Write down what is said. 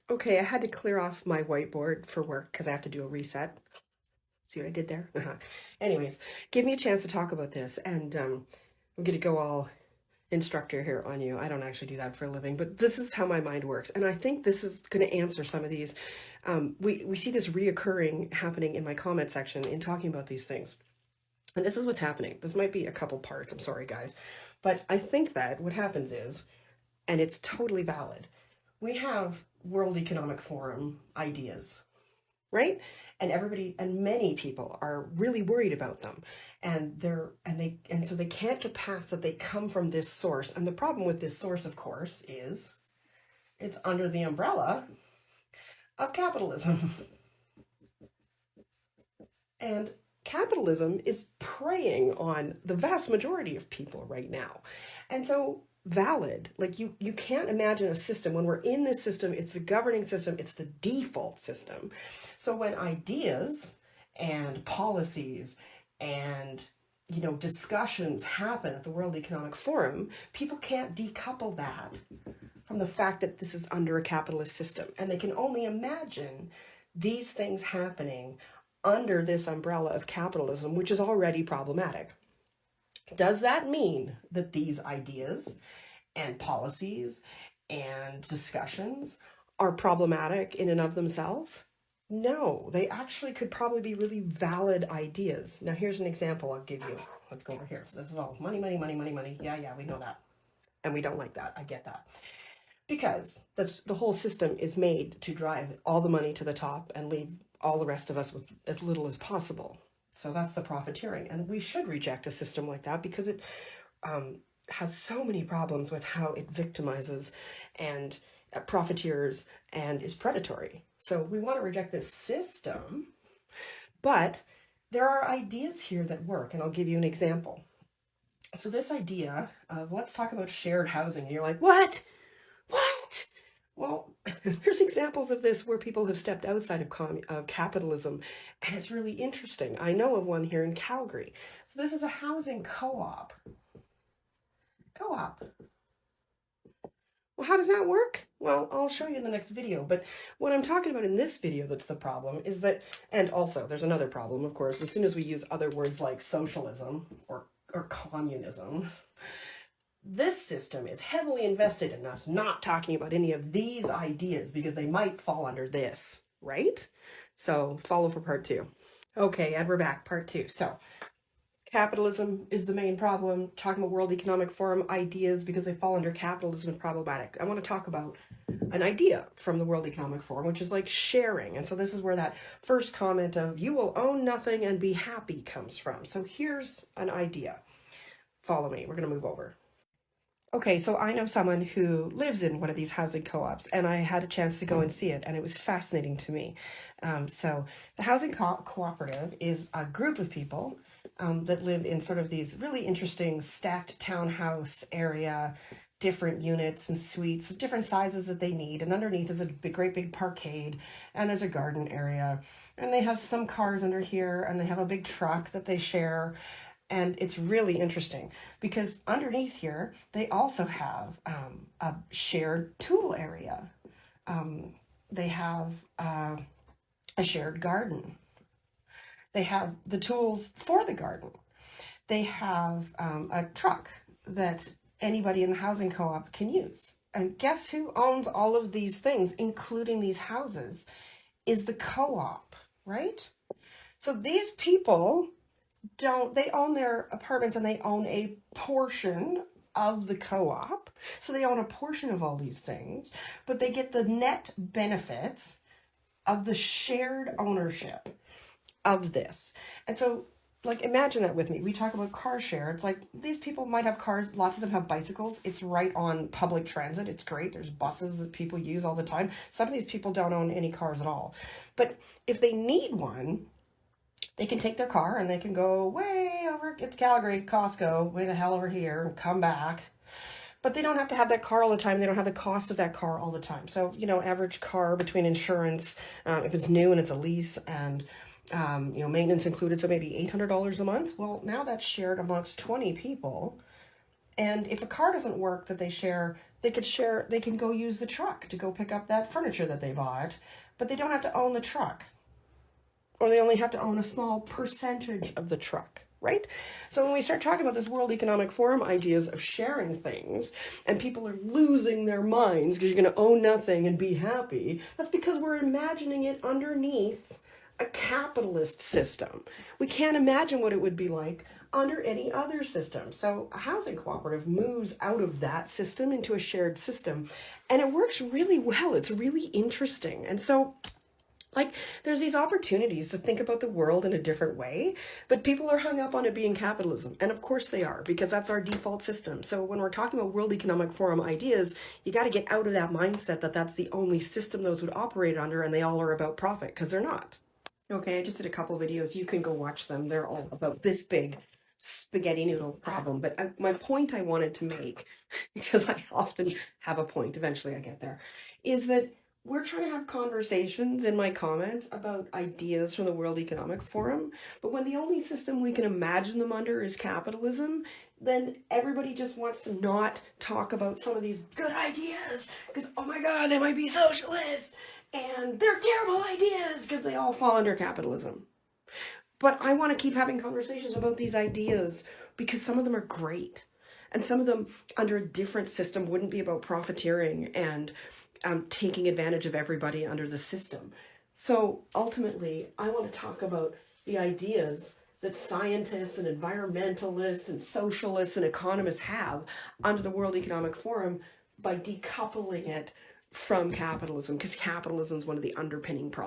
Okay, I had to clear off my whiteboard for work because I have to do a reset. See what I did there? Anyways, give me a chance to talk about this, and I'm going to go all instructor here on you. I don't actually do that for a living, but this is how my mind works, and I think this is going to answer some of these. We see this reoccurring happening in my comment section in talking about these things, and this is what's happening. This might be a couple parts. I'm sorry, guys, but I think that what happens is, and it's totally valid, we have World Economic Forum ideas, right? And everybody and many people are really worried about them, and so they can't get past that they come from this source. And the problem with this source, of course, is it's under the umbrella of capitalism. And capitalism is preying on the vast majority of people right now. And so valid, like you can't imagine a system when we're in this system. It's the governing system, it's the default system. So when ideas and policies and discussions happen at the World Economic Forum, people can't decouple that from the fact that this is under a capitalist system, and they can only imagine these things happening under this umbrella of capitalism, which is already problematic. Does that mean that these ideas and policies and discussions are problematic in and of themselves? No, they actually could probably be really valid ideas. Now, here's an example I'll give you. Let's go over here. So this is all money, money, money, money, money. Yeah, we know that. And we don't like that. I get that. Because that's the whole system is made to drive all the money to the top and leave all the rest of us with as little as possible. So that's the profiteering. And we should reject a system like that because it has so many problems with how it victimizes and profiteers and is predatory. So we want to reject this system, but there are ideas here that work, and I'll give you an example. So this idea of let's talk about shared housing, and you're like, what? What? Well, there's examples of this where people have stepped outside of capitalism, and it's really interesting. I know of one here in Calgary. So this is a housing co-op. Co-op. Well, how does that work? Well, I'll show you in the next video. But what I'm talking about in this video that's the problem is that, and also there's another problem, of course, as soon as we use other words like socialism or communism, this system is heavily invested in us not talking about any of these ideas because they might fall under this, right? So follow for part 2. Okay, and we're back, part 2. So capitalism is the main problem. Talking about World Economic Forum ideas because they fall under capitalism is problematic. I want to talk about an idea from the World Economic Forum, which is like sharing. And so this is where that first comment of you will own nothing and be happy comes from. So here's an idea. Follow me. We're going to move over. Okay, so I know someone who lives in one of these housing co-ops, and I had a chance to go and see it, and it was fascinating to me. So the housing cooperative is a group of people that live in sort of these really interesting stacked townhouse area, different units and suites of different sizes that they need. And underneath is a great big parkade, and there's a garden area. And they have some cars under here, and they have a big truck that they share. And it's really interesting because underneath here, they also have a shared tool area. They have a shared garden. They have the tools for the garden. They have a truck that anybody in the housing co-op can use. And guess who owns all of these things, including these houses, is the co-op, right? So these people they own their apartments and they own a portion of the co-op. So they own a portion of all these things, but they get the net benefits of the shared ownership of this. And so like imagine that with me. We talk about car share. It's like these people might have cars, lots of them have bicycles. It's right on public transit. It's great. There's buses that people use all the time. Some of these people don't own any cars at all. But if they need one, they can take their car and they can go way over, it's Calgary, Costco, way the hell over here, and come back. But they don't have to have that car all the time. They don't have the cost of that car all the time. So, average car between insurance, if it's new and it's a lease, and, maintenance included, so maybe $800 a month. Well, now that's shared amongst 20 people. And if a car doesn't work that they share, They could share, they can go use the truck to go pick up that furniture that they bought, but they don't have to own the truck. Or they only have to own a small percentage of the truck, right? So when we start talking about this World Economic Forum ideas of sharing things, and people are losing their minds because you're going to own nothing and be happy, that's because we're imagining it underneath a capitalist system. We can't imagine what it would be like under any other system. So a housing cooperative moves out of that system into a shared system, and it works really well. It's really interesting. And so like, there's these opportunities to think about the world in a different way, but people are hung up on it being capitalism. And of course they are, because that's our default system. So when we're talking about World Economic Forum ideas, you got to get out of that mindset that that's the only system those would operate under and they all are about profit, because they're not. Okay, I just did a couple videos. You can go watch them. They're all about this big spaghetti noodle problem. But my point I wanted to make, because I often have a point, eventually I get there, is that we're trying to have conversations in my comments about ideas from the World Economic Forum, but when the only system we can imagine them under is capitalism, then everybody just wants to not talk about some of these good ideas because, oh my God, they might be socialist and they're terrible ideas because they all fall under capitalism. But I want to keep having conversations about these ideas because some of them are great. And some of them under a different system wouldn't be about profiteering and taking advantage of everybody under the system. So ultimately, I want to talk about the ideas that scientists and environmentalists and socialists and economists have under the World Economic Forum by decoupling it from capitalism, because capitalism is one of the underpinning problems.